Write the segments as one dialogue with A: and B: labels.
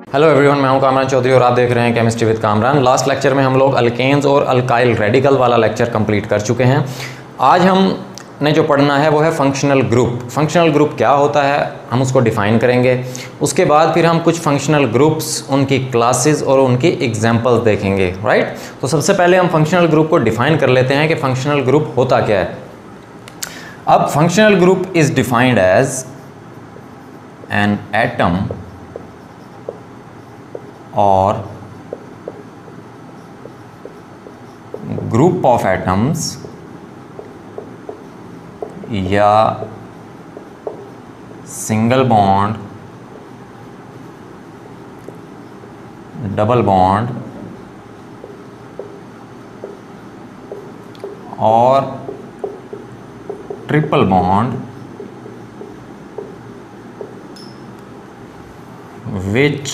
A: Hello everyone, मैं हूं कामरान चौधरी और आप देख रहे हैं chemistry with Kamran. Last lecture में हम लोग अल्केन्स और अल्काइल रेडिकल वाला लेक्चर कंप्लीट कर चुके हैं। आज हमने जो पढ़ना है वो है फंक्शनल ग्रुप। फंक्शनल ग्रुप क्या होता है हम उसको डिफ़ाइन करेंगे। उसके बाद फिर हम कुछ फंक्शनल ग्रुप्स, उनकी क्लासेस और उनकी एग्जांपल्स देखेंगे। राइट, तो सबसे पहले हम फंक्शनल ग्रुप को डिफ़ाइन कर लेते हैं कि फंक्शनल ग्रुप होता क्या है। अब functional group is defined as an atom और ग्रुप ऑफ एटम्स या सिंगल बॉन्ड, डबल बॉन्ड और triple bond which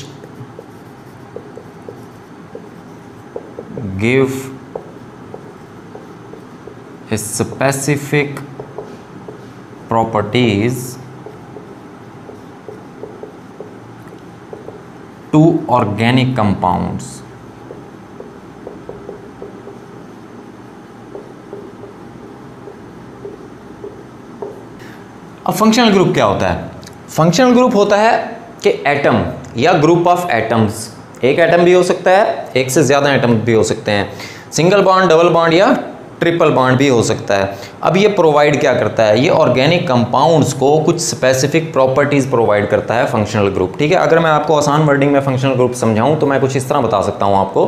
A: give a specific properties to organic compounds। अब फंक्शनल ग्रुप क्या होता है? फंक्शनल ग्रुप होता है कि एटम या ग्रुप ऑफ एटम्स, एक एटम भी हो सकता है, एक से ज़्यादा एटम भी हो सकते हैं, सिंगल बॉन्ड, डबल बॉन्ड या ट्रिपल बॉन्ड भी हो सकता है। अब ये प्रोवाइड क्या करता है? ये ऑर्गेनिक कंपाउंड्स को कुछ स्पेसिफिक प्रॉपर्टीज़ प्रोवाइड करता है फंक्शनल ग्रुप। ठीक है, अगर मैं आपको आसान वर्डिंग में फंक्शनल ग्रुप समझाऊं तो मैं कुछ इस तरह बता सकता हूं आपको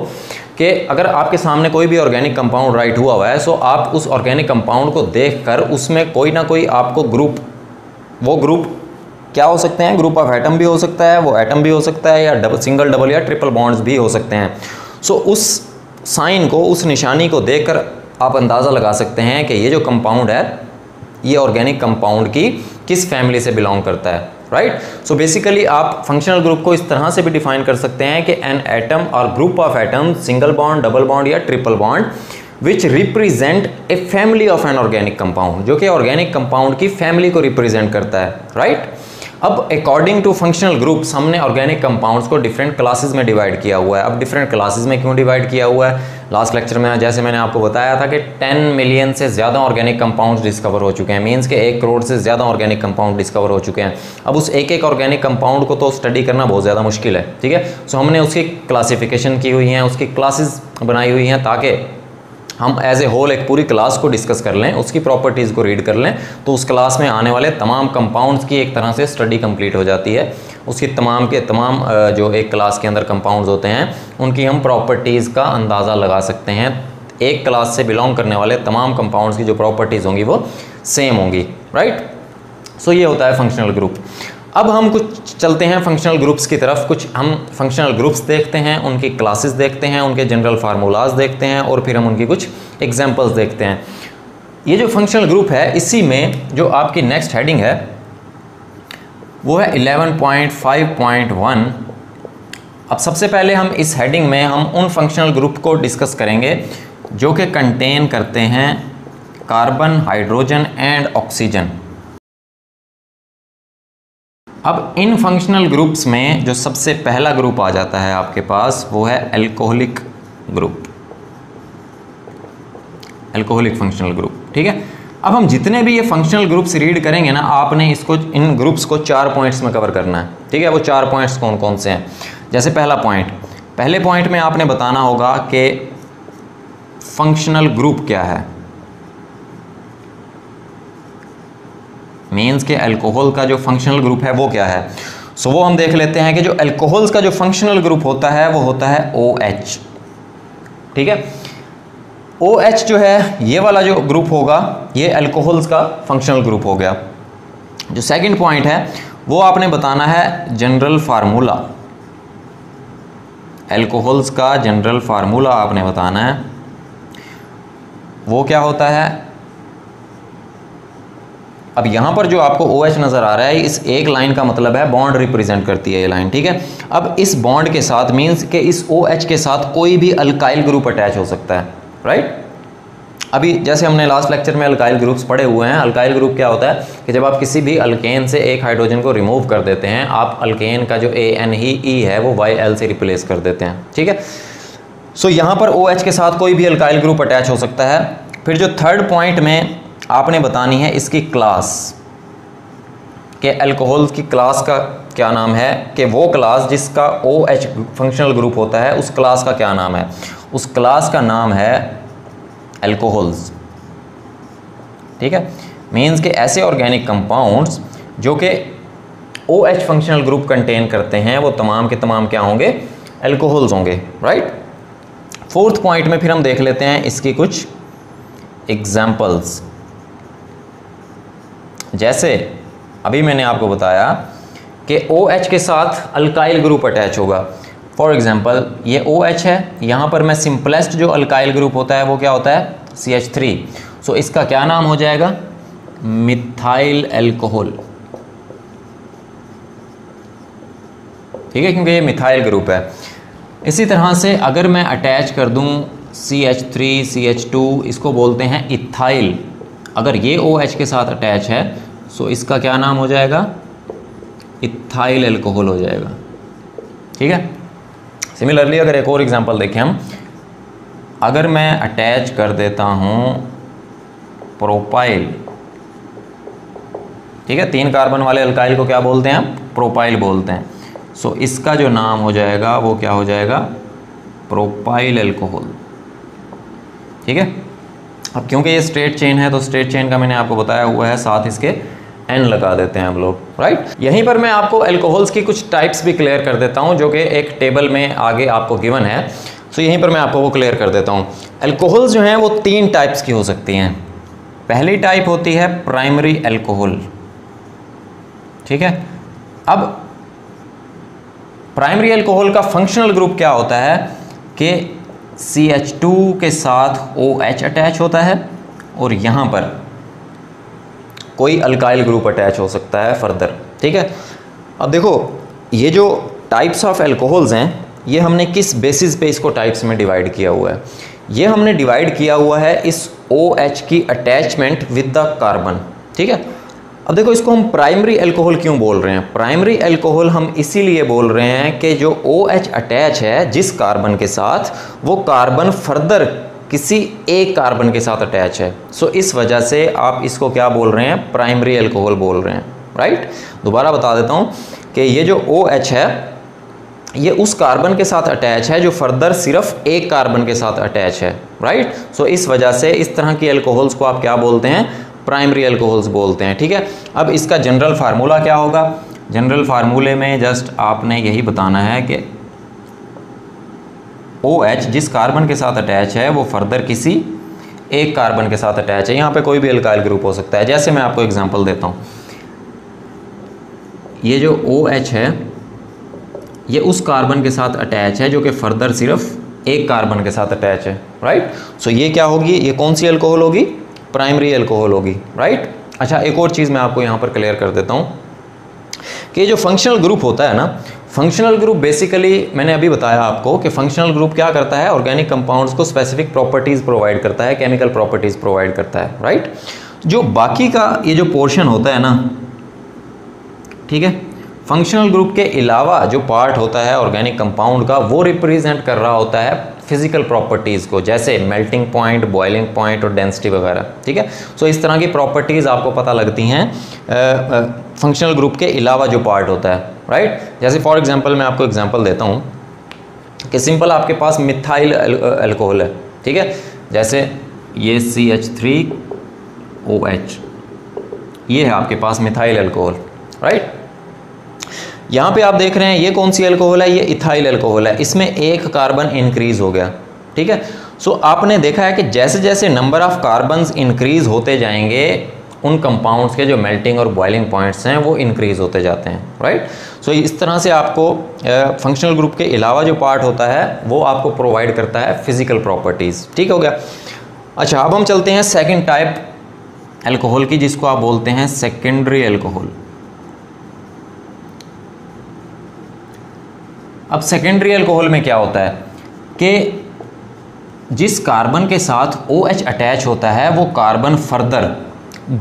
A: कि अगर आपके सामने कोई भी ऑर्गेनिक कंपाउंड राइट हुआ है, सो आप उस ऑर्गेनिक कंपाउंड को देखकर उसमें कोई ना कोई आपको ग्रुप, वो ग्रुप क्या हो सकते हैं? ग्रुप ऑफ एटम भी हो सकता है, वो एटम भी हो सकता है, या सिंगल, डबल या ट्रिपल बॉन्ड्स भी हो सकते हैं। सो उस साइन को, उस निशानी को देखकर आप अंदाज़ा लगा सकते हैं कि ये जो कंपाउंड है ये ऑर्गेनिक कंपाउंड की किस फैमिली से बिलोंग करता है। राइट, सो बेसिकली आप फंक्शनल ग्रुप को इस तरह से भी डिफाइन कर सकते हैं कि एन एटम और group of atom, single bond, double bond या triple bond which represent a family of an organic compound, जो कि ऑर्गेनिक कंपाउंड की फैमिली को रिप्रेजेंट करता है। राइट, अब अकॉर्डिंग टू फंक्शनल ग्रुप्स हमने ऑर्गेनिक कंपाउंड्स को डिफरेंट क्लासेस में डिवाइड किया हुआ है। अब डिफरेंट क्लासेस में क्यों डिवाइड किया हुआ है? लास्ट लेक्चर में जैसे मैंने आपको बताया था कि 10 मिलियन से ज़्यादा ऑर्गेनिक कंपाउंड्स डिस्कवर हो चुके हैं, मींस के 1 करोड़ से ज़्यादा ऑर्गेनिक कंपाउंड डिस्कवर हो चुके हैं। अब उस एक ऑर्गेनिक कंपाउंड को तो स्टडी करना बहुत ज़्यादा मुश्किल है। ठीक है, सो हमने उसकी क्लासिफिकेशन की हुई है, उसकी क्लासेस बनाई हुई हैं ताकि हम एज ए होल एक पूरी क्लास को डिस्कस कर लें, उसकी प्रॉपर्टीज़ को रीड कर लें, तो उस क्लास में आने वाले तमाम कंपाउंड्स की एक तरह से स्टडी कंप्लीट हो जाती है। उसकी तमाम के तमाम जो एक क्लास के अंदर कंपाउंड्स होते हैं उनकी हम प्रॉपर्टीज़ का अंदाज़ा लगा सकते हैं। एक क्लास से बिलोंग करने वाले तमाम कंपाउंड्स की जो प्रॉपर्टीज़ होंगी वो सेम होंगी। राइट, सो ये होता है फंक्शनल ग्रुप। अब हम कुछ चलते हैं फंक्शनल ग्रुप्स की तरफ। कुछ हम फंक्शनल ग्रुप्स देखते हैं, उनकी क्लासेस देखते हैं, उनके जनरल फार्मूलाज देखते हैं और फिर हम उनकी कुछ एग्जांपल्स देखते हैं। ये जो फंक्शनल ग्रुप है, इसी में जो आपकी नेक्स्ट हेडिंग है वो है 11.5.1। अब सबसे पहले हम इस हेडिंग में हम उन फंक्शनल ग्रुप को डिस्कस करेंगे जो कि कंटेन करते हैं कार्बन, हाइड्रोजन एंड ऑक्सीजन। अब इन फंक्शनल ग्रुप्स में जो सबसे पहला ग्रुप आ जाता है आपके पास वो है alcoholic group, alcoholic functional group. ठीक है, अब हम जितने भी ये फंक्शनल ग्रुप्स रीड करेंगे ना, आपने इसको, इन ग्रुप्स को 4 पॉइंट्स में कवर करना है। ठीक है, वो 4 पॉइंट्स कौन कौन से हैं? जैसे पहला पॉइंट, पहले पॉइंट में आपने बताना होगा कि फंक्शनल ग्रुप क्या है, मीन्स के अल्कोहल का जो फंक्शनल ग्रुप है वो क्या है। सो वो हम देख लेते हैं कि जो अल्कोहल्स का जो फंक्शनल ग्रुप होता है वो होता है OH। ठीक है, OH जो है ये वाला जो ग्रुप होगा ये अल्कोहल्स का फंक्शनल ग्रुप हो गया। जो सेकंड पॉइंट है वो आपने बताना है जनरल फार्मूला, अल्कोहल्स का जनरल फार्मूला आपने बताना है, वो क्या होता है। अब यहाँ पर जो आपको OH नज़र आ रहा है, इस एक लाइन का मतलब है बॉन्ड रिप्रेजेंट करती है ये लाइन। ठीक है, अब इस बॉन्ड के साथ, मीन्स के इस OH के साथ कोई भी अल्काइल ग्रुप अटैच हो सकता है। राइट, अभी जैसे हमने लास्ट लेक्चर में अल्काइल ग्रुप्स पढ़े हुए हैं, अल्काइल ग्रुप क्या होता है कि जब आप किसी भी अल्केन से एक हाइड्रोजन को रिमूव कर देते हैं, आप अल्केन का जो ANE है वो YL से रिप्लेस कर देते हैं, ठीक है। सो यहाँ पर OH के साथ कोई भी अल्काइल ग्रुप अटैच हो सकता है। फिर जो थर्ड पॉइंट में आपने बतानी है इसकी क्लास, के अल्कोहल की क्लास का क्या नाम है, कि वो क्लास जिसका OH फंक्शनल ग्रुप होता है उस क्लास का क्या नाम है। उस क्लास का नाम है अल्कोहल्स, ठीक है। मीन्स के ऐसे ऑर्गेनिक कंपाउंड्स जो कि OH फंक्शनल ग्रुप कंटेन करते हैं वो तमाम के तमाम क्या होंगे, अल्कोहल्स होंगे, राइट। फोर्थ पॉइंट में फिर हम देख लेते हैं इसकी कुछ एग्जाम्पल्स। जैसे अभी मैंने आपको बताया कि OH के साथ अल्काइल ग्रुप अटैच होगा। फॉर एग्जांपल ये OH है, यहाँ पर मैं सिंपलेस्ट जो अल्काइल ग्रुप होता है वो क्या होता है, CH3। सो इसका क्या नाम हो जाएगा, मिथाइल अल्कोहल, ठीक है, क्योंकि ये मिथाइल ग्रुप है। इसी तरह से अगर मैं अटैच कर दूँ CH3 CH2, इसको बोलते हैं इथाइल। अगर ये OH के साथ अटैच है सो इसका क्या नाम हो जाएगा, इथाइल अल्कोहल हो जाएगा, ठीक है। सिमिलरली अगर एक और एग्जांपल देखें हम, अगर मैं अटैच कर देता हूँ प्रोपाइल, ठीक है, 3 कार्बन वाले अल्काइल को क्या बोलते हैं हम, प्रोपाइल बोलते हैं। सो इसका जो नाम हो जाएगा वो क्या हो जाएगा, प्रोपाइल अल्कोहल, ठीक है। अब क्योंकि ये स्ट्रेट चेन है तो स्ट्रेट चेन का मैंने आपको बताया हुआ है, साथ इसके N लगा देते हैं हम लोग, राइट। यहीं पर मैं आपको अल्कोहल्स की कुछ टाइप्स भी क्लियर कर देता हूं जो कि एक टेबल में आगे आपको गिवन है। सो यहीं पर मैं आपको वो क्लियर कर देता हूं। अल्कोहल्स जो हैं वो 3 टाइप्स की हो सकती हैं। पहली टाइप होती है प्राइमरी अल्कोहल, ठीक है। अब प्राइमरी अल्कोहल का फंक्शनल ग्रुप क्या होता है कि CH2 के साथ OH अटैच होता है और यहाँ पर कोई अल्काइल ग्रुप अटैच हो सकता है फर्दर, ठीक है। अब देखो ये जो टाइप्स ऑफ अल्कोहल्स हैं ये हमने किस बेसिस पे इसको टाइप्स में डिवाइड किया हुआ है, ये हमने डिवाइड किया हुआ है इस OH की अटैचमेंट विद द कार्बन, ठीक है। अब देखो इसको हम प्राइमरी अल्कोहल क्यों बोल रहे हैं, प्राइमरी अल्कोहल हम इसीलिए बोल रहे हैं कि जो OH अटैच है जिस कार्बन के साथ, वो कार्बन फर्दर किसी एक कार्बन के साथ अटैच है। सो इस वजह से आप इसको क्या बोल रहे हैं, प्राइमरी अल्कोहल बोल रहे हैं, राइट। दोबारा बता देता हूं कि ये जो OH है ये उस कार्बन के साथ अटैच है जो फर्दर सिर्फ एक कार्बन के साथ अटैच है, राइट। सो इस वजह से इस तरह की अल्कोहल्स को आप क्या बोलते हैं, प्राइमरी अल्कोहल्स बोलते हैं, ठीक है। अब इसका जनरल फार्मूला क्या होगा, जनरल फार्मूले में जस्ट आपने यही बताना है कि OH जिस कार्बन के साथ अटैच है वो फर्दर किसी एक कार्बन के साथ अटैच है। यहाँ पे कोई भी अल्काइल ग्रुप हो सकता है। जैसे मैं आपको एग्जांपल देता हूँ, ये जो OH है ये उस कार्बन के साथ अटैच है जो कि फर्दर सिर्फ एक कार्बन के साथ अटैच है, राइट। सो ये क्या होगी, ये कौन सी अल्कोहल होगी, प्राइमरी अल्कोहल होगी, राइट। अच्छा एक और चीज़ मैं आपको यहाँ पर क्लियर कर देता हूँ कि जो फंक्शनल ग्रुप होता है ना, फंक्शनल ग्रुप बेसिकली मैंने अभी बताया आपको कि फंक्शनल ग्रुप क्या करता है, ऑर्गेनिक कंपाउंड्स को स्पेसिफिक प्रॉपर्टीज़ प्रोवाइड करता है, केमिकल प्रॉपर्टीज़ प्रोवाइड करता है, राइट। जो बाकी का ये जो पोर्शन होता है ना, ठीक है, फंक्शनल ग्रुप के अलावा जो पार्ट होता है ऑर्गेनिक कंपाउंड का वो रिप्रेजेंट कर रहा होता है फिजिकल प्रॉपर्टीज़ को, जैसे मेल्टिंग पॉइंट, बॉइलिंग पॉइंट और डेंसिटी वगैरह, ठीक है। सो इस तरह की प्रॉपर्टीज़ आपको पता लगती हैं फंक्शनल ग्रुप के अलावा जो पार्ट होता है, राइट। जैसे फॉर एग्जांपल मैं आपको एग्जांपल देता हूँ कि सिंपल आपके पास मिथाइल अल्कोहल है, ठीक है। जैसे ये CH3OH ये है आपके पास मिथाइल अल्कोहल, राइट। यहाँ पे आप देख रहे हैं ये कौन सी अल्कोहल है, ये इथाइल अल्कोहल है, इसमें एक कार्बन इंक्रीज हो गया, ठीक है। सो आपने देखा है कि जैसे जैसे नंबर ऑफ कार्बन्स इंक्रीज होते जाएंगे उन कंपाउंड्स के जो मेल्टिंग और बॉइलिंग पॉइंट्स हैं वो इंक्रीज होते जाते हैं, राइट। सो इस तरह से आपको फंक्शनल ग्रुप के अलावा जो पार्ट होता है वो आपको प्रोवाइड करता है फिजिकल प्रॉपर्टीज़, ठीक हो गया। अच्छा अब हम चलते हैं सेकेंड टाइप अल्कोहल की, जिसको आप बोलते हैं सेकेंडरी अल्कोहल। अब सेकेंडरी अल्कोहल में क्या होता है कि जिस कार्बन के साथ OH अटैच होता है वो कार्बन फर्दर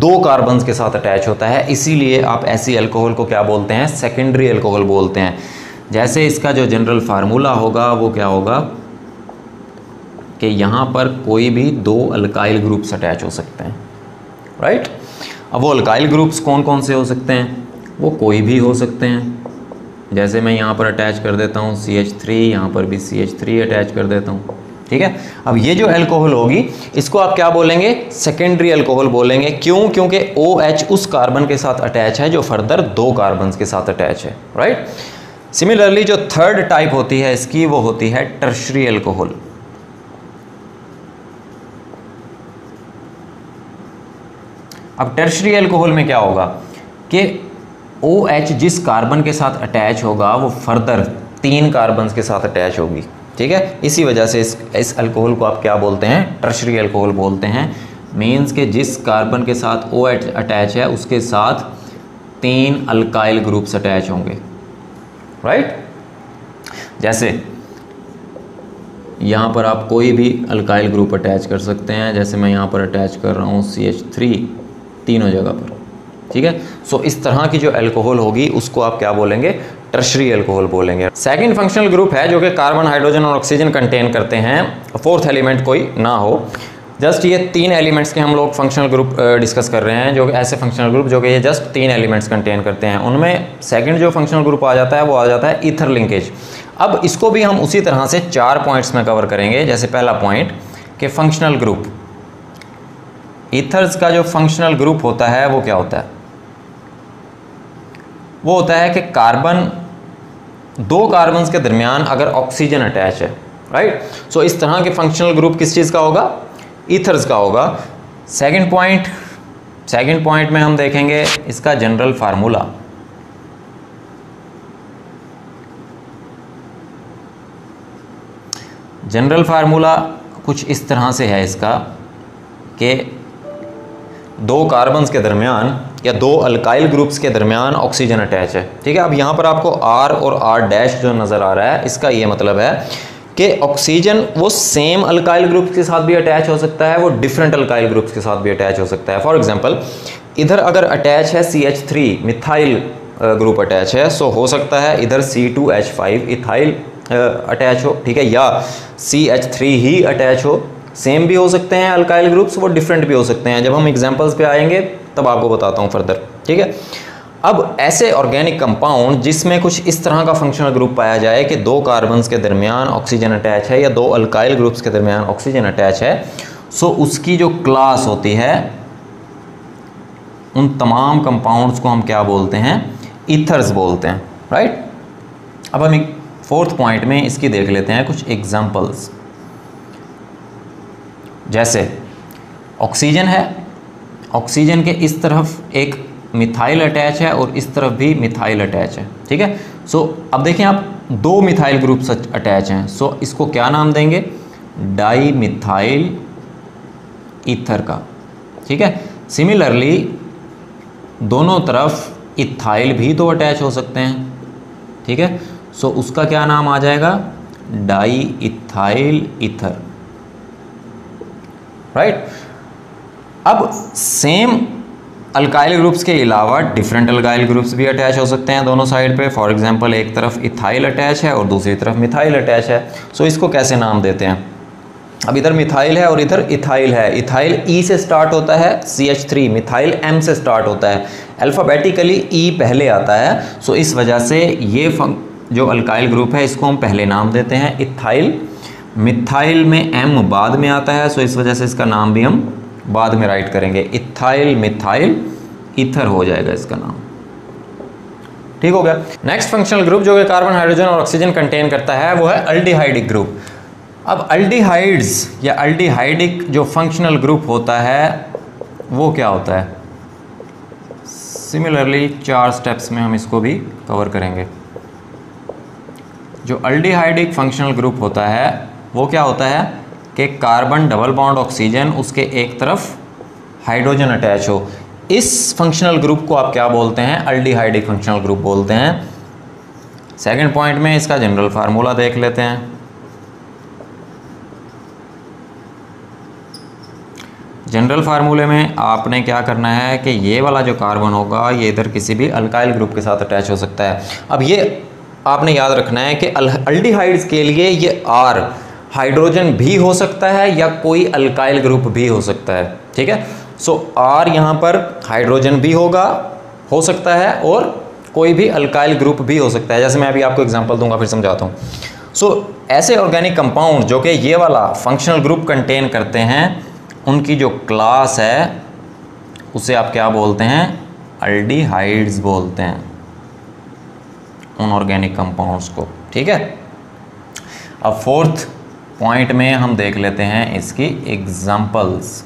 A: 2 कार्बन्स के साथ अटैच होता है, इसीलिए आप ऐसी अल्कोहल को क्या बोलते हैं, सेकेंडरी अल्कोहल बोलते हैं। जैसे इसका जो जनरल फार्मूला होगा वो क्या होगा कि यहाँ पर कोई भी 2 अल्काइल ग्रुप्स अटैच हो सकते हैं, राइट। अब वो अल्काइल ग्रुप्स कौन कौन से हो सकते हैं, वो कोई भी हो सकते हैं। जैसे मैं यहाँ पर अटैच कर देता हूँ CH3, यहाँ पर भी CH3 अटैच कर देता हूँ, ठीक है। अब ये जो अल्कोहल होगी इसको आप क्या बोलेंगे, सेकेंडरी अल्कोहल बोलेंगे। क्यों, क्योंकि OH उस कार्बन के साथ अटैच है जो फर्दर 2 कार्बन के साथ अटैच है, राइट। सिमिलरली जो थर्ड टाइप होती है इसकी वो होती है टर्शरी अल्कोहल। अब टर्शरी अल्कोहल में क्या होगा कि OH जिस कार्बन के साथ अटैच होगा वो फर्दर 3 कार्बन के साथ अटैच होगी, ठीक है। इसी वजह से इस अल्कोहल को आप क्या बोलते हैं, टर्शरी अल्कोहल बोलते हैं। मीन्स के जिस कार्बन के साथ OH अटैच है उसके साथ 3 अल्काइल ग्रुप्स अटैच होंगे, राइट। जैसे यहाँ पर आप कोई भी अल्काइल ग्रुप अटैच कर सकते हैं, जैसे मैं यहाँ पर अटैच कर रहा हूँ CH3 तीनों जगह पर, ठीक है। सो इस तरह की जो अल्कोहल होगी उसको आप क्या बोलेंगे, टर्शरी अल्कोहल बोलेंगे। सेकंड फंक्शनल ग्रुप है जो कि कार्बन, हाइड्रोजन और ऑक्सीजन कंटेन करते हैं, फोर्थ एलिमेंट कोई ना हो। जस्ट ये 3 एलिमेंट्स के हम लोग फंक्शनल ग्रुप डिस्कस कर रहे हैं, जो ऐसे फंक्शनल ग्रुप जो कि ये जस्ट 3 एलिमेंट्स कंटेन करते हैं। उनमें सेकंड जो फंक्शनल ग्रुप आ जाता है वो आ जाता है ईथर लिंकेज। अब इसको भी हम उसी तरह से 4 पॉइंट्स में कवर करेंगे। जैसे पहला पॉइंट कि फंक्शनल ग्रुप, ईथर्स का जो फंक्शनल ग्रुप होता है वो क्या होता है, वो होता है कि कार्बन 2 कार्बन्स के दरमियान अगर ऑक्सीजन अटैच है, राइट। सो इस तरह के फंक्शनल ग्रुप किस चीज़ का होगा, ईथर्स का होगा। सेकंड पॉइंट में हम देखेंगे इसका जनरल फार्मूला। जनरल फार्मूला कुछ इस तरह से है इसका कि 2 कार्बन्स के दरमियान या 2 अल्काइल ग्रुप्स के दरमियान ऑक्सीजन अटैच है, ठीक है। अब यहाँ पर आपको R और R डैश जो नज़र आ रहा है इसका ये मतलब है कि ऑक्सीजन वो सेम अल्काइल ग्रुप्स के साथ भी अटैच हो सकता है, वो डिफरेंट अल्काइल ग्रुप्स के साथ भी अटैच हो सकता है। फॉर एग्जांपल इधर अगर अटैच है CH3 मिथाइल ग्रुप अटैच है, सो हो सकता है इधर C2H5 इथाइल अटैच हो, ठीक है, या CH3 ही अटैच हो। सेम भी हो सकते हैं अल्काइल ग्रुप्स, वो डिफरेंट भी हो सकते हैं। जब हम एग्जांपल्स पे आएंगे तब आपको बताता हूँ फर्दर, ठीक है। अब ऐसे ऑर्गेनिक कंपाउंड जिसमें कुछ इस तरह का फंक्शनल ग्रुप पाया जाए कि 2 कार्बन्स के दरमियान ऑक्सीजन अटैच है या 2 अल्काइल ग्रुप्स के दरमियान ऑक्सीजन अटैच है, सो उसकी जो क्लास होती है उन तमाम कंपाउंड्स को हम क्या बोलते हैं, ईथर्स बोलते हैं, राइट। अब हम एक 4th पॉइंट में इसकी देख लेते हैं कुछ एग्जांपल्स। जैसे ऑक्सीजन है, ऑक्सीजन के इस तरफ एक मिथाइल अटैच है और इस तरफ भी मिथाइल अटैच है, ठीक है। सो अब देखें आप 2 मिथाइल ग्रुप्स अटैच हैं, सो इसको क्या नाम देंगे, डाई मिथाइल ईथर का, ठीक है। सिमिलरली दोनों तरफ इथाइल भी तो अटैच हो सकते हैं, ठीक है। सो उसका क्या नाम आ जाएगा, डाई इथाइल ईथर, राइट। अब सेम अल्काइल ग्रुप्स के अलावा डिफरेंट अल्काइल ग्रुप्स भी अटैच हो सकते हैं दोनों साइड पे। फॉर एग्जांपल एक तरफ इथाइल अटैच है और दूसरी तरफ मिथाइल अटैच है, सो इसको कैसे नाम देते हैं। अब इधर मिथाइल है और इधर इथाइल है। इथाइल E से स्टार्ट होता है, CH3, मिथाइल M से स्टार्ट होता है, अल्फ़ाबेटिकली E पहले आता है। सो इस वजह से ये जो अल्काइल ग्रुप है इसको हम पहले नाम देते हैं इथाइल। मिथाइल में M बाद में आता है, सो इस वजह से इसका नाम भी हम बाद में राइट करेंगे, इथाइल मिथाइल ईथर हो जाएगा इसका नाम, ठीक हो गया। नेक्स्ट फंक्शनल ग्रुप जो कि कार्बन, हाइड्रोजन और ऑक्सीजन कंटेन करता है वो है अल्डिहाइडिक ग्रुप। अब अल्डिहाइड्स या अल्डिहाइडिक जो फंक्शनल ग्रुप होता है वो क्या होता है, सिमिलरली 4 स्टेप्स में हम इसको भी कवर करेंगे। जो अल्डिहाइडिक फंक्शनल ग्रुप होता है वो क्या होता है कि कार्बन डबल बॉन्ड ऑक्सीजन, उसके एक तरफ हाइड्रोजन अटैच हो। इस फंक्शनल ग्रुप को आप क्या बोलते हैं, अल्डिहाइडिक फंक्शनल ग्रुप बोलते हैं। सेकंड पॉइंट में इसका जनरल फार्मूला देख लेते हैं। जनरल फार्मूले में आपने क्या करना है कि ये वाला जो कार्बन होगा ये इधर किसी भी अल्काइल ग्रुप के साथ अटैच हो सकता है। अब ये आपने याद रखना है कि अल्डिहाइड्स के लिए ये R हाइड्रोजन भी हो सकता है या कोई अल्काइल ग्रुप भी हो सकता है, ठीक है। सो R यहाँ पर हाइड्रोजन भी होगा, हो सकता है, और कोई भी अल्काइल ग्रुप भी हो सकता है। जैसे मैं अभी आपको एग्जांपल दूंगा, फिर समझाता हूँ। सो ऐसे ऑर्गेनिक कंपाउंड जो कि ये वाला फंक्शनल ग्रुप कंटेन करते हैं, उनकी जो क्लास है उसे आप क्या बोलते हैं? अल्डिहाइड्स बोलते हैं उन ऑर्गेनिक कंपाउंड्स को, ठीक है। अब फोर्थ पॉइंट में हम देख लेते हैं इसकी एग्जांपल्स।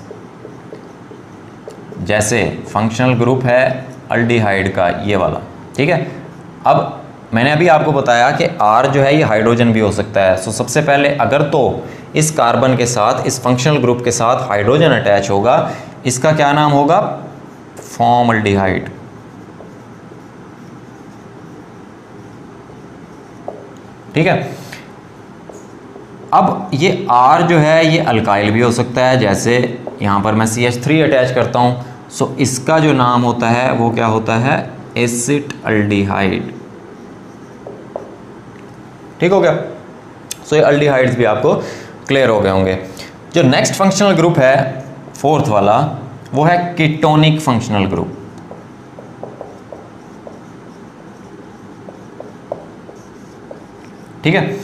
A: जैसे फंक्शनल ग्रुप है अल्डिहाइड का ये वाला, ठीक है। अब मैंने अभी आपको बताया कि R जो है ये हाइड्रोजन भी हो सकता है। सो सबसे पहले अगर तो इस कार्बन के साथ, इस फंक्शनल ग्रुप के साथ हाइड्रोजन अटैच होगा, इसका क्या नाम होगा? फॉर्मल्डिहाइड। ठीक है। अब ये R जो है ये अल्काइल भी हो सकता है। जैसे यहाँ पर मैं CH3 अटैच करता हूँ, सो इसका जो नाम होता है वो क्या होता है? एसिटल्डिहाइड। ठीक हो गया। सो ये अल्डिहाइड्स भी आपको क्लियर हो गए होंगे। जो नेक्स्ट फंक्शनल ग्रुप है फोर्थ वाला, वो है कीटोनिक फंक्शनल ग्रुप। ठीक है।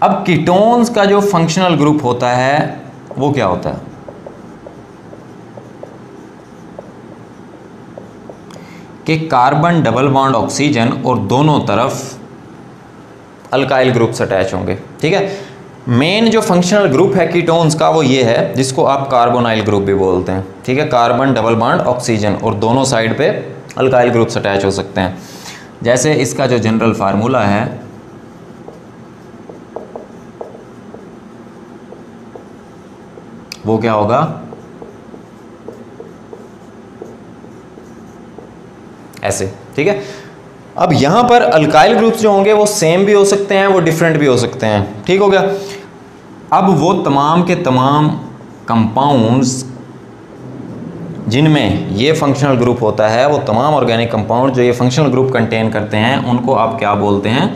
A: अब कीटोन्स का जो फंक्शनल ग्रुप होता है वो क्या होता है? कि कार्बन डबल बॉन्ड ऑक्सीजन और दोनों तरफ अल्काइल ग्रुप्स अटैच होंगे। ठीक है। मेन जो फंक्शनल ग्रुप है कीटोन्स का वो ये है, जिसको आप कार्बोनाइल ग्रुप भी बोलते हैं। ठीक है। कार्बन डबल बॉन्ड ऑक्सीजन और दोनों साइड पे अल्काइल ग्रुप्स अटैच हो सकते हैं। जैसे इसका जो जनरल फार्मूला है वो क्या होगा? ऐसे। ठीक है। अब यहां पर अल्काइल ग्रुप्स जो होंगे वो सेम भी हो सकते हैं, वो डिफरेंट भी हो सकते हैं। ठीक हो गया। अब वो तमाम के तमाम कंपाउंड्स जिनमें ये फंक्शनल ग्रुप होता है, वो तमाम ऑर्गेनिक कंपाउंड जो ये फंक्शनल ग्रुप कंटेन करते हैं, उनको आप क्या बोलते हैं?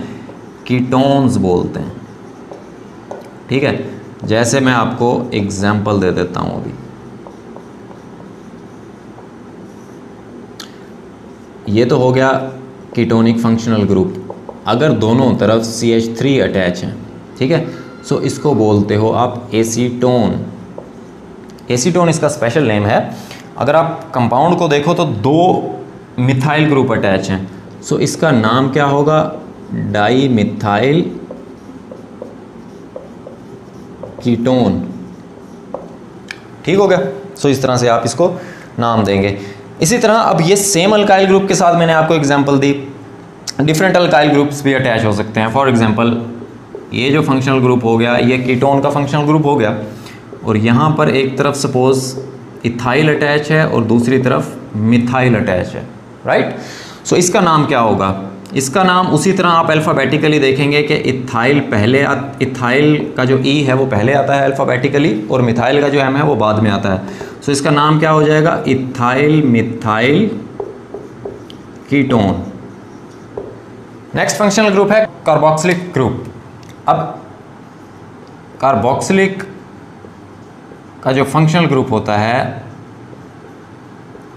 A: कीटोन्स बोलते हैं। ठीक है। जैसे मैं आपको एग्जाम्पल दे देता हूं अभी। ये तो हो गया कीटोनिक फंक्शनल ग्रुप। अगर दोनों तरफ CH3 अटैच हैं, ठीक है, सो इसको बोलते हो आप एसीटोन। एसीटोन इसका स्पेशल नेम है। अगर आप कंपाउंड को देखो तो दो मिथाइल ग्रुप अटैच हैं, सो इसका नाम क्या होगा? Di methyl ketone. ठीक हो गया। सो इस तरह से आप इसको नाम देंगे। इसी तरह अब ये सेम अल्काइल ग्रुप के साथ मैंने आपको एग्जांपल दी, डिफरेंट अल्काइल ग्रुप्स भी अटैच हो सकते हैं। फॉर एग्जांपल ये जो फंक्शनल ग्रुप हो गया, ये कीटोन का फंक्शनल ग्रुप हो गया, और यहाँ पर एक तरफ सपोज इथाइल अटैच है और दूसरी तरफ मिथाइल अटैच है, राइट। सो इसका नाम क्या होगा? इसका नाम उसी तरह आप अल्फ़ाबेटिकली देखेंगे कि इथाइल पहले, इथाइल का जो ई है वो पहले आता है अल्फ़ाबेटिकली, और मिथाइल का जो एम है वो बाद में आता है। सो इसका नाम क्या हो जाएगा? Ethyl methyl ketone. Next functional group है कार्बोक्सिलिक ग्रुप। अब कार्बोक्सिलिक का जो फंक्शनल ग्रुप होता है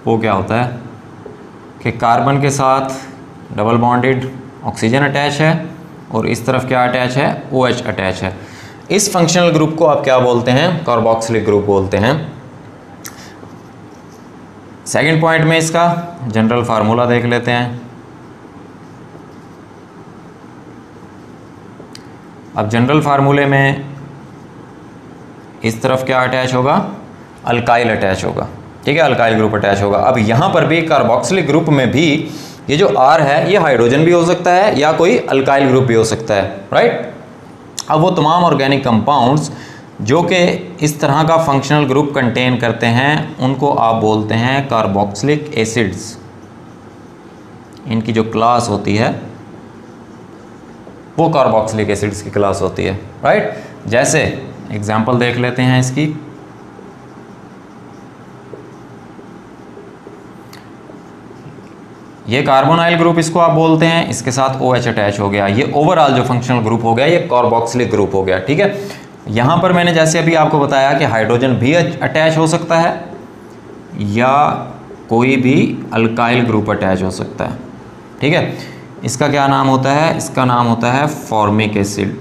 A: वो क्या होता है? कि कार्बन के साथ डबल बॉन्डेड ऑक्सीजन अटैच है और इस तरफ क्या अटैच है? OH अटैच है। इस फंक्शनल ग्रुप को आप क्या बोलते हैं? कार्बोक्सिलिक ग्रुप बोलते हैं। सेकंड पॉइंट में इसका जनरल फार्मूला देख लेते हैं। अब जनरल फार्मूले में इस तरफ क्या अटैच होगा? अल्काइल अटैच होगा। ठीक है, अल्काइल ग्रुप अटैच होगा। अब यहाँ पर भी कार्बोक्सिलिक ग्रुप में भी ये जो R है ये हाइड्रोजन भी हो सकता है या कोई अल्काइल ग्रुप भी हो सकता है, राइट। अब वो तमाम ऑर्गेनिक कंपाउंड्स जो कि इस तरह का फंक्शनल ग्रुप कंटेन करते हैं उनको आप बोलते हैं कार्बोक्सिलिक एसिड्स। इनकी जो क्लास होती है वो कार्बोक्सिलिक एसिड्स की क्लास होती है, राइट। जैसे एग्जांपल देख लेते हैं इसकी। ये कार्बोनाइल ग्रुप इसको आप बोलते हैं, इसके साथ OH अटैच हो गया, ये ओवरऑल जो फंक्शनल ग्रुप हो गया ये कार्बोक्सिलिक ग्रुप हो गया। ठीक है, यहाँ पर मैंने जैसे अभी आपको बताया कि हाइड्रोजन भी अटैच हो सकता है या कोई भी अल्काइल ग्रुप अटैच हो सकता है। ठीक है, इसका क्या नाम होता है? इसका नाम होता है फॉर्मिक एसिड।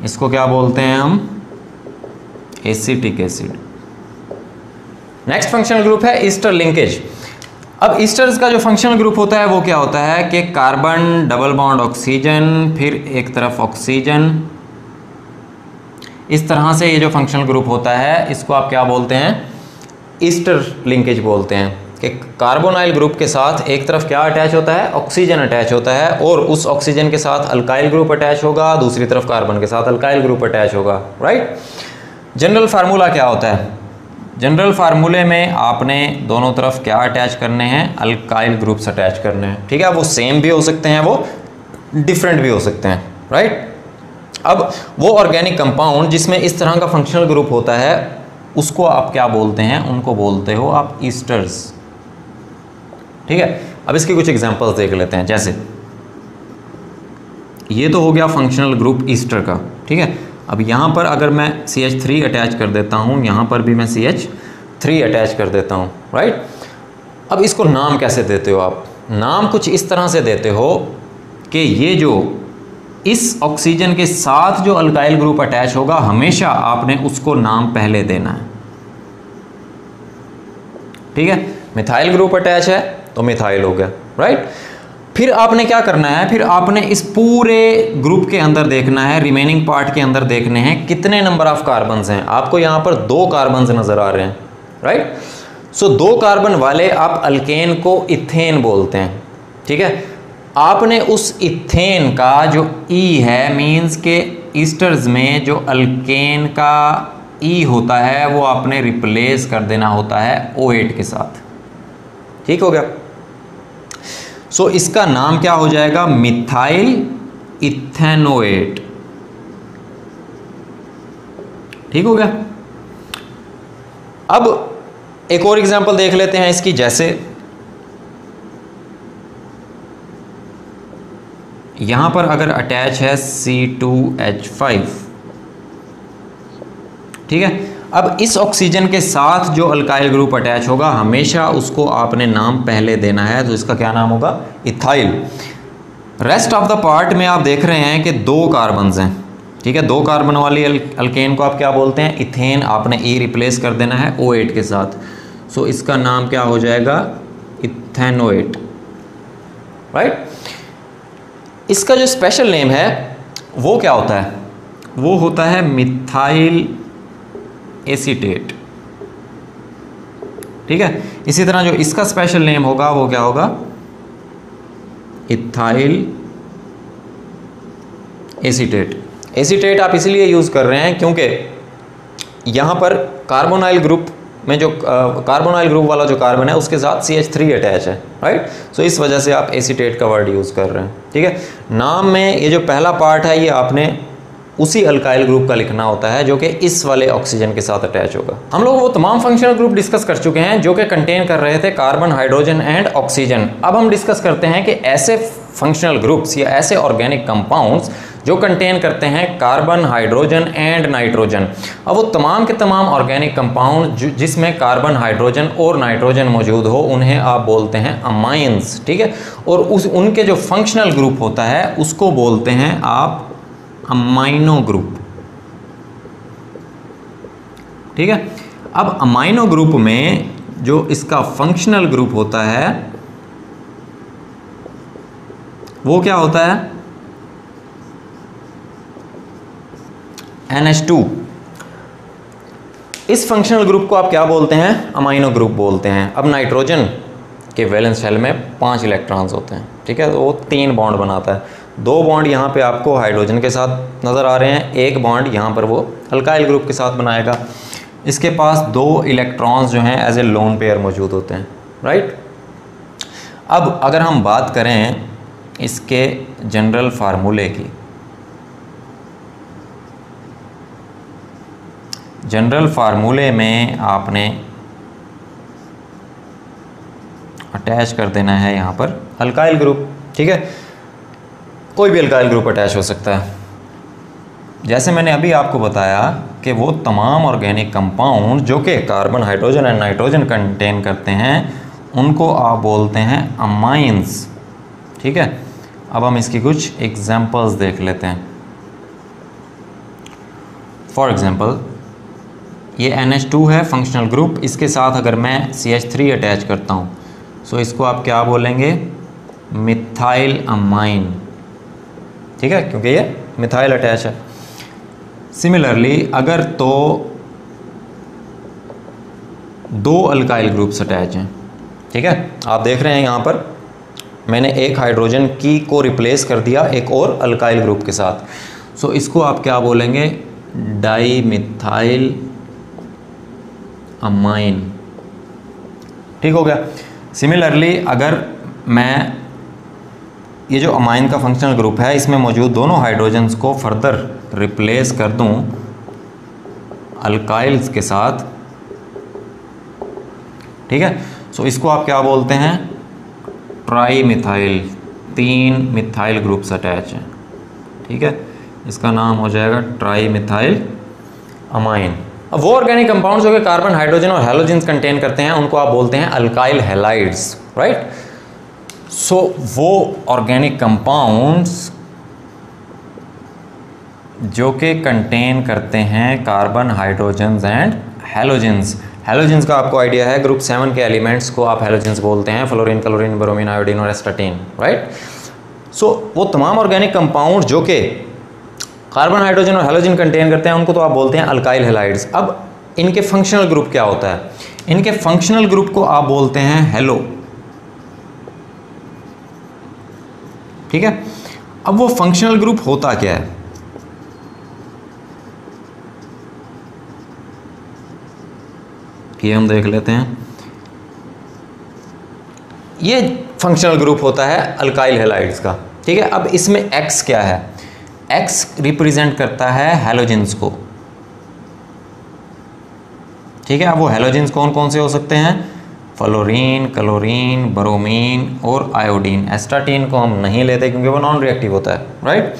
A: इसको क्या बोलते हैं हम? Acetic acid. Next functional group है ईस्टर लिंकेज। अब ईस्टर्स का जो फंक्शनल ग्रुप होता है वो क्या होता है कि कार्बन डबल बॉन्ड ऑक्सीजन, फिर एक तरफ ऑक्सीजन, इस तरह से ये जो फंक्शनल ग्रुप होता है इसको आप क्या बोलते हैं? ईस्टर लिंकेज बोलते हैं। कि कार्बोनाइल ग्रुप के साथ एक तरफ क्या अटैच होता है? ऑक्सीजन अटैच होता है, और उस ऑक्सीजन के साथ अल्काइल ग्रुप अटैच होगा, दूसरी तरफ कार्बन के साथ अल्काइल ग्रुप अटैच होगा। राइट। जनरल फार्मूला क्या होता है? जनरल फार्मूले में आपने दोनों तरफ क्या अटैच करने हैं? अल्काइल ग्रुप्स अटैच करने हैं। ठीक है, वो सेम भी हो सकते हैं, वो डिफरेंट भी हो सकते हैं। राइट। अब वो ऑर्गेनिक कंपाउंड जिसमें इस तरह का फंक्शनल ग्रुप होता है उसको आप क्या बोलते हैं? उनको बोलते हो आप ईस्टर्स। ठीक है, अब इसके कुछ एग्जांपल्स देख लेते हैं। जैसे ये तो हो गया फंक्शनल ग्रुप ईस्टर का। ठीक है, अब यहाँ पर अगर मैं CH3 अटैच कर देता हूँ, यहाँ पर भी मैं CH3 अटैच कर देता हूँ। राइट। अब इसको नाम कैसे देते हो आप? नाम कुछ इस तरह से देते हो कि ये जो इस ऑक्सीजन के साथ जो अल्काइल ग्रुप अटैच होगा हमेशा आपने उसको नाम पहले देना है। ठीक है, मिथाइल ग्रुप अटैच है तो मिथाइल हो गया। राइट। फिर आपने क्या करना है? फिर आपने इस पूरे ग्रुप के अंदर देखना है, रिमेनिंग पार्ट के अंदर देखने हैं कितने नंबर ऑफ कार्बन्स हैं। आपको यहां पर 2 कार्बन्स नजर आ रहे हैं। राइट। सो 2 कार्बन वाले आप अल्केन को इथेन बोलते हैं। ठीक है, आपने उस इथेन का जो E है, मींस के ईस्टर्स में जो अल्केन का E होता है वो आपने रिप्लेस कर देना होता है O8 के साथ। ठीक हो गया। सो इसका नाम क्या हो जाएगा? Methyl ethanoate. ठीक हो गया। अब एक और एग्जांपल देख लेते हैं इसकी। जैसे यहां पर अगर अटैच है C2H5। ठीक है, अब इस ऑक्सीजन के साथ जो अल्काइल ग्रुप अटैच होगा हमेशा उसको आपने नाम पहले देना है, तो इसका क्या नाम होगा? Ethyl. Rest of the part में आप देख रहे हैं कि 2 कार्बन्स हैं। ठीक है, 2 कार्बन वाली अल्केन को आप क्या बोलते हैं? इथेन। आपने E रिप्लेस कर देना है O8 के साथ। सो इसका नाम क्या हो जाएगा? इथेनोएट। राइट। इसका जो स्पेशल नेम है वो क्या होता है? वो होता है मिथाइल एसीटेट। ठीक है, इसी तरह जो इसका स्पेशल नेम होगा वो क्या होगा? Ethyl acetate. एसीटेट आप इसलिए यूज कर रहे हैं क्योंकि यहां पर कार्बोनाइल ग्रुप में जो कार्बोनाइल ग्रुप वाला जो कार्बन है उसके साथ CH3 अटैच है। राइट। सो इस वजह से आप एसीटेट का वर्ड यूज कर रहे हैं। ठीक है, नाम में ये जो पहला पार्ट है ये आपने उसी अल्काइल ग्रुप का लिखना होता है जो कि इस वाले ऑक्सीजन के साथ अटैच होगा। हम लोग वो तमाम फंक्शनल ग्रुप डिस्कस कर चुके हैं जो कि कंटेन कर रहे थे कार्बन, हाइड्रोजन एंड ऑक्सीजन। अब हम डिस्कस करते हैं कि ऐसे फंक्शनल ग्रुप्स या ऐसे ऑर्गेनिक कंपाउंड्स जो कंटेन करते हैं कार्बन, हाइड्रोजन एंड नाइट्रोजन। अब वो तमाम के तमाम ऑर्गेनिक कंपाउंड जिसमें कार्बन, हाइड्रोजन और नाइट्रोजन मौजूद हो उन्हें आप बोलते हैं अमाइंस। ठीक है, और उनके जो फंक्शनल ग्रुप होता है उसको बोलते हैं आप अमाइनो ग्रुप। ठीक है, अब अमाइनो ग्रुप में जो इसका फंक्शनल ग्रुप होता है वो क्या होता है? NH2। इस फंक्शनल ग्रुप को आप क्या बोलते हैं? अमाइनो ग्रुप बोलते हैं। अब नाइट्रोजन के वैलेंस शेल में 5 इलेक्ट्रॉन्स होते हैं। ठीक है, वो 3 बॉन्ड बनाता है। 2 बॉन्ड यहाँ पे आपको हाइड्रोजन के साथ नज़र आ रहे हैं, 1 बॉन्ड यहाँ पर वो अल्काइल ग्रुप के साथ बनाएगा। इसके पास 2 इलेक्ट्रॉन्स जो हैं एज ए लोन पेयर मौजूद होते हैं। राइट। अब अगर हम बात करें इसके जनरल फार्मूले की, जनरल फार्मूले में आपने अटैच कर देना है यहाँ पर अल्काइल ग्रुप। ठीक है, कोई भी अल्काइल ग्रुप अटैच हो सकता है। जैसे मैंने अभी आपको बताया कि वो तमाम ऑर्गेनिक कंपाउंड जो कि carbon, hydrogen and nitrogen contain करते हैं उनको आप बोलते हैं अमाइंस। ठीक है, अब हम इसकी कुछ एग्जांपल्स देख लेते हैं। फॉर एग्जांपल ये NH2 है फंक्शनल ग्रुप, इसके साथ अगर मैं CH3 अटैच करता हूँ सो इसको आप क्या बोलेंगे, मिथाइल अमाइन। ठीक है, क्योंकि ये मिथाइल अटैच है। सिमिलरली अगर तो दो अल्काइल ग्रुप्स अटैच हैं, ठीक है, आप देख रहे हैं यहाँ पर मैंने एक हाइड्रोजन की को रिप्लेस कर दिया एक और अल्काइल ग्रुप के साथ, सो इसको आप क्या बोलेंगे, डाई मिथाइल अमाइन। ठीक हो गया। सिमिलरली अगर मैं ये जो अमाइन का फंक्शनल ग्रुप है इसमें मौजूद दोनों हाइड्रोजन्स को फर्दर रिप्लेस कर दूं अल्काइल्स के साथ, ठीक है, सो इसको आप क्या बोलते हैं, tri methyl. 3 methyl groups attach हैं। ठीक है, इसका नाम हो जाएगा ट्राई मिथाइल अमाइन। अब वो ऑर्गेनिक कंपाउंड्स जो कि कार्बन, हाइड्रोजन और हैलोजेंस कंटेन करते हैं उनको आप बोलते हैं अल्काइल हैलाइड्स, राइट। सो वो ऑर्गेनिक कंपाउंड्स जो कि कंटेन करते हैं carbon, hydrogens and halogens. Halogens का आपको आइडिया है, ग्रुप 7 के एलिमेंट्स को आप हैलोजेंस बोलते हैं, फ्लोरीन, क्लोरीन, ब्रोमीन, आयोडीन और एस्टाटीन, राइट। सो वो तमाम ऑर्गेनिक कंपाउंड जो कि कार्बन, हाइड्रोजन और हैलोजन कंटेन करते हैं उनको तो आप बोलते हैं अल्काइल हैलाइड्स। अब इनके फंक्शनल ग्रुप क्या होता है, इनके फंक्शनल ग्रुप को आप बोलते हैं हेलो। ठीक है, अब वो फंक्शनल ग्रुप होता क्या है, ये हम देख लेते हैं। ये फंक्शनल ग्रुप होता है अल्काइल हैलाइड्स का। ठीक है, अब इसमें X क्या है, X रिप्रेजेंट करता है हैलोजेंस को। ठीक है, अब वो हैलोजेंस कौन कौन से हो सकते हैं, फ्लोरीन, क्लोरीन, ब्रोमीन और आयोडीन। एस्टाटीन को हम नहीं लेते क्योंकि वो नॉन रिएक्टिव होता है, राइट।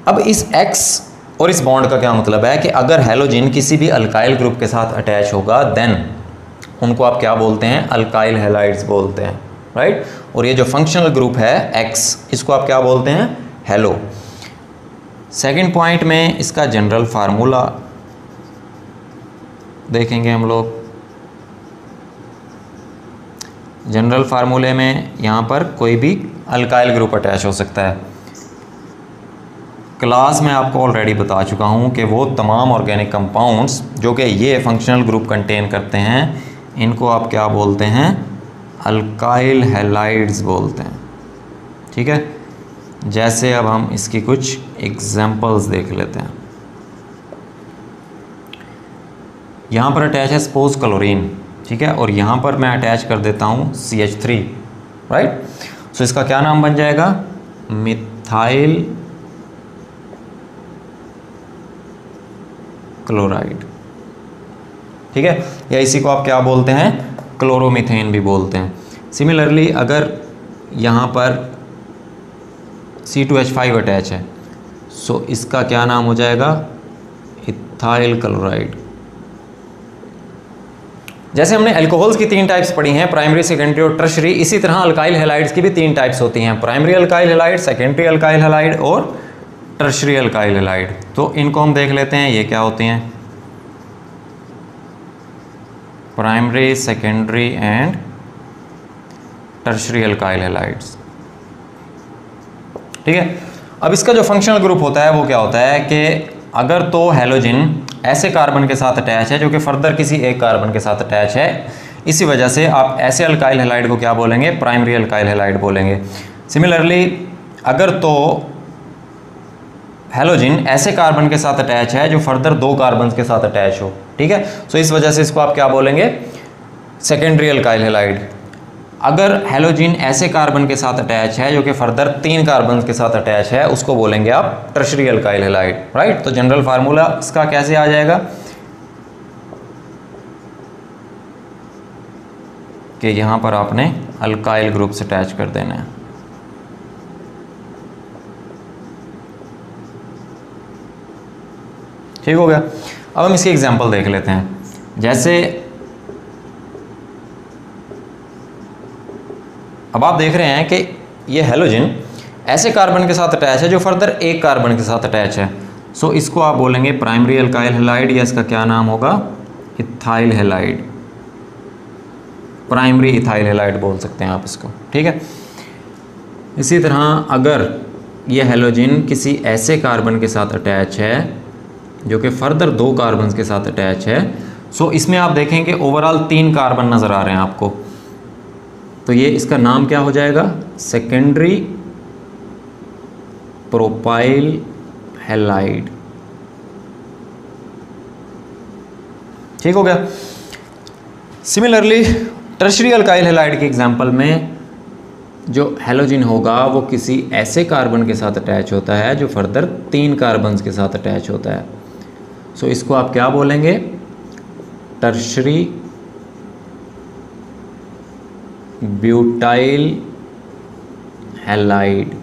A: अब इस X और इस बॉन्ड का क्या मतलब है कि अगर हैलोजन किसी भी अल्काइल ग्रुप के साथ अटैच होगा देन उनको आप क्या बोलते हैं, अल्काइल हैलाइड्स बोलते हैं, राइट। और ये जो फंक्शनल ग्रुप है X, इसको आप क्या बोलते हैं, हेलो। सेकंड पॉइंट में इसका जनरल फार्मूला देखेंगे हम लोग। जनरल फार्मूले में यहाँ पर कोई भी अल्काइल ग्रुप अटैच हो सकता है। क्लास में आपको ऑलरेडी बता चुका हूँ कि वो तमाम ऑर्गेनिक कंपाउंड्स जो कि ये फंक्शनल ग्रुप कंटेन करते हैं इनको आप क्या बोलते हैं, अल्काइल हैलाइड्स बोलते हैं। ठीक है, जैसे अब हम इसकी कुछ एग्जांपल्स देख लेते हैं। यहाँ पर अटैच है सपोज क्लोरीन, ठीक है, और यहाँ पर मैं अटैच कर देता हूँ CH3, राइट। सो इसका क्या नाम बन जाएगा, मिथाइल क्लोराइड। ठीक है, या इसी को आप क्या बोलते हैं, क्लोरोमीथेन भी बोलते हैं। सिमिलरली अगर यहाँ पर C2H5 अटैच है सो इसका क्या नाम हो जाएगा, इथाइल क्लोराइड। जैसे हमने अल्कोहल्स की 3 टाइप्स पढ़ी हैं, प्राइमरी, सेकेंडरी और टर्शरी, इसी तरह अल्काइल हैलाइड्स की भी 3 टाइप्स होती हैं, primary alkyl halide, secondary alkyl halide और टर्शरी अल्काइल हैलाइड। तो इनको हम देख लेते हैं, ये क्या होती हैं, primary, secondary and tertiary alkyl halides. ठीक है, अब इसका जो फंक्शनल ग्रुप होता है वो क्या होता है कि अगर तो हैलोजन ऐसे कार्बन के साथ अटैच है जो कि फर्दर किसी एक कार्बन के साथ अटैच है, इसी वजह से आप ऐसे अल्काइल हैलाइड को क्या बोलेंगे, प्राइमरी अल्काइल हैलाइड बोलेंगे। सिमिलरली अगर तो हैलोजन ऐसे कार्बन के साथ अटैच है जो फर्दर 2 कार्बन के साथ अटैच हो, ठीक है, सो इस वजह से इसको आप क्या बोलेंगे, सेकेंडरी अल्काइल हैलाइड। अगर हैलोजन ऐसे कार्बन के साथ अटैच है जो कि फर्दर 3 कार्बन के साथ अटैच है उसको बोलेंगे आप टर्शरी अल्काइल हैलाइड, राइट। तो जनरल फार्मूला इसका कैसे आ जाएगा कि यहाँ पर आपने अल्काइल ग्रुप से अटैच कर देना है। ठीक हो गया। अब हम इसकी एग्जांपल देख लेते हैं। जैसे अब आप देख रहे हैं कि ये हेलोजन ऐसे कार्बन के साथ अटैच है जो फर्दर एक कार्बन के साथ अटैच है। सो इसको आप बोलेंगे प्राइमरी अल्काइल हैलाइड, या इसका क्या नाम होगा, ethyl halide, primary ethyl halide बोल सकते हैं आप इसको। ठीक है। इसी तरह अगर ये हेलोजन किसी ऐसे कार्बन के साथ अटैच है जो कि फर्दर 2 कार्बन के साथ अटैच है, सो इसमें आप देखें कि ओवरऑल 3 कार्बन नज़र आ रहे हैं आपको, तो ये इसका नाम क्या हो जाएगा, सेकेंडरी प्रोपाइल हैलाइड। ठीक हो गया। सिमिलरली टर्शरी अल्काइल हैलाइड के एग्जांपल में जो हेलोजन होगा वो किसी ऐसे कार्बन के साथ अटैच होता है जो फर्दर 3 कार्बन के साथ अटैच होता है। सो इसको आप क्या बोलेंगे, टर्शरी ब्यूटाइल हैलाइड।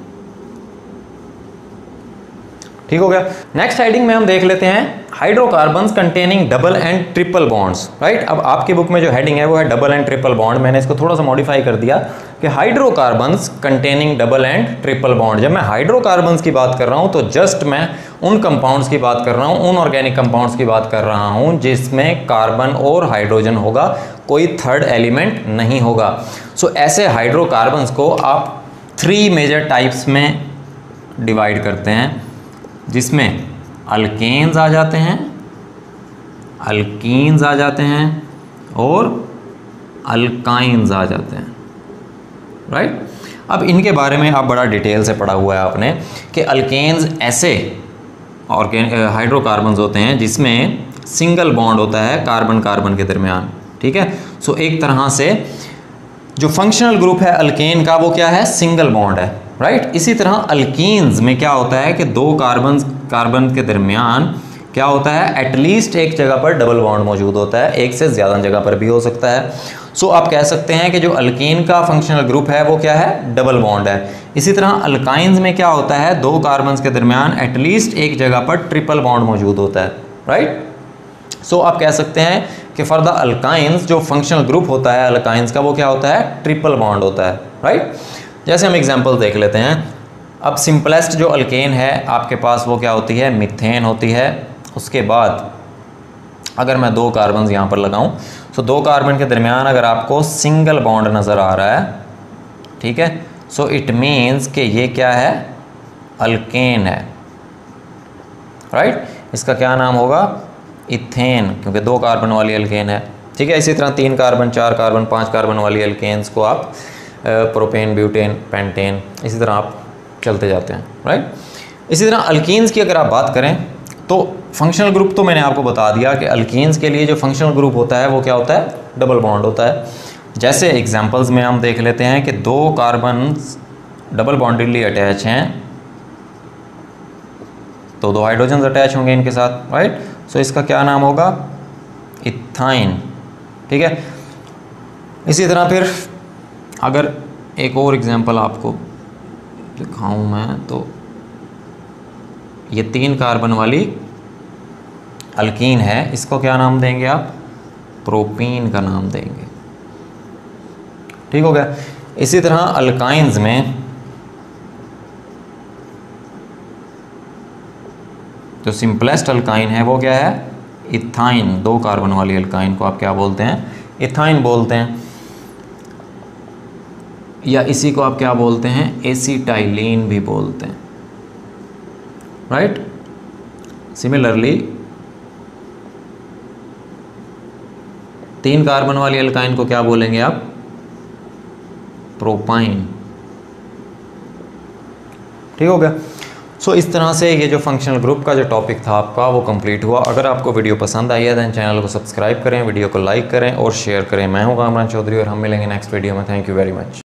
A: ठीक हो गया। नेक्स्ट हेडिंग में हम देख लेते हैं hydrocarbons containing double and triple bonds. Right, अब आपकी बुक में जो हेडिंग है वो है डबल एंड ट्रिपल बॉन्ड। मैंने इसको थोड़ा सा मॉडिफाई कर दिया कि hydrocarbons containing double and triple bond. जब मैं हाइड्रोकार्बन्स की बात कर रहा हूं तो जस्ट मैं उन कंपाउंड्स की बात कर रहा हूं, उन ऑर्गेनिक कंपाउंड्स की बात कर रहा हूं जिसमें कार्बन और हाइड्रोजन होगा, कोई थर्ड एलिमेंट नहीं होगा। सो ऐसे हाइड्रोकार्बन्स को आप 3 मेजर टाइप्स में डिवाइड करते हैं, जिसमें अल्केन्स आ जाते हैं, अल्कीन्स आ जाते हैं और अल्काइन्स आ जाते हैं। राइट, अब इनके बारे में आप बड़ा डिटेल से पढ़ा हुआ है आपने कि अल्केन्स ऐसे हाइड्रोकार्बन्स होते हैं जिसमें सिंगल बॉन्ड होता है कार्बन कार्बन के दरमियान। ठीक है। सो एक तरह से जो फंक्शनल ग्रुप है अल्केन का वो क्या है, सिंगल बॉन्ड है। राइट, इसी तरह अल्कीन्स में क्या होता है कि 2 कार्बन के दरमियान क्या होता है, एटलीस्ट एक जगह पर डबल बॉन्ड मौजूद होता है, एक से ज़्यादा जगह पर भी हो सकता है। सो आप कह सकते हैं कि जो अल्कीन का फंक्शनल ग्रुप है वो क्या है, डबल बॉन्ड है। इसी तरह अल्काइंस में क्या होता है, 2 कार्बन के दरमियान एटलीस्ट एक जगह पर ट्रिपल बॉन्ड मौजूद होता है। राइट, सो आप कह सकते हैं कि फॉर द अल्काइंस जो फंक्शनल ग्रुप होता है अल्काइंस का वो क्या होता है, ट्रिपल बॉन्ड होता है। राइट, जैसे हम एग्जांपल देख लेते हैं। अब सिंपलेस्ट जो अल्केन है आपके पास वो क्या होती है, मीथेन होती है। उसके बाद अगर मैं 2 कार्बन यहाँ पर लगाऊं तो 2 कार्बन के दरमियान अगर आपको सिंगल बॉन्ड नज़र आ रहा है, ठीक है, सो इट मीन्स कि ये क्या है, अल्केन है। राइट, इसका क्या नाम होगा, इथेन, क्योंकि 2 कार्बन वाली अल्केन है। ठीक है। इसी तरह 3 कार्बन, 4 कार्बन, 5 कार्बन वाली अल्केन्स को आप प्रोपेन, ब्यूटेन, पेंटेन, इसी तरह आप चलते जाते हैं। राइट, इसी तरह अल्कीन्स की अगर आप बात करें तो फंक्शनल ग्रुप तो मैंने आपको बता दिया कि अल्कीन्स के लिए जो फंक्शनल ग्रुप होता है वो क्या होता है, डबल बॉन्ड होता है। जैसे एग्जांपल्स में हम देख लेते हैं कि 2 कार्बन डबल बॉन्डेडली अटैच हैं तो 2 हाइड्रोजन अटैच होंगे इनके साथ। राइट, सो इसका क्या नाम होगा, इथाइन। ठीक है। इसी तरह फिर अगर एक और एग्जांपल आपको दिखाऊं मैं तो ये 3 कार्बन वाली अल्कीन है, इसको क्या नाम देंगे आप, प्रोपीन का नाम देंगे। ठीक हो गया। इसी तरह अल्काइंस में जो सिंपलेस्ट अल्काइन है वो क्या है, इथाइन। 2 कार्बन वाली अल्काइन को आप क्या बोलते हैं, इथाइन बोलते हैं, या इसी को आप क्या बोलते हैं, एसिटाइलीन भी बोलते हैं। राइट, सिमिलरली 3 कार्बन वाली अल्काइन को क्या बोलेंगे आप, प्रोपाइन। ठीक हो गया। सो इस तरह से ये जो फंक्शनल ग्रुप का जो टॉपिक था आपका वो कंप्लीट हुआ। अगर आपको वीडियो पसंद आई है तो चैनल को सब्सक्राइब करें, वीडियो को लाइक करें और शेयर करें। मैं हूं कामरान चौधरी और हम मिलेंगे नेक्स्ट वीडियो में। Thank you very much.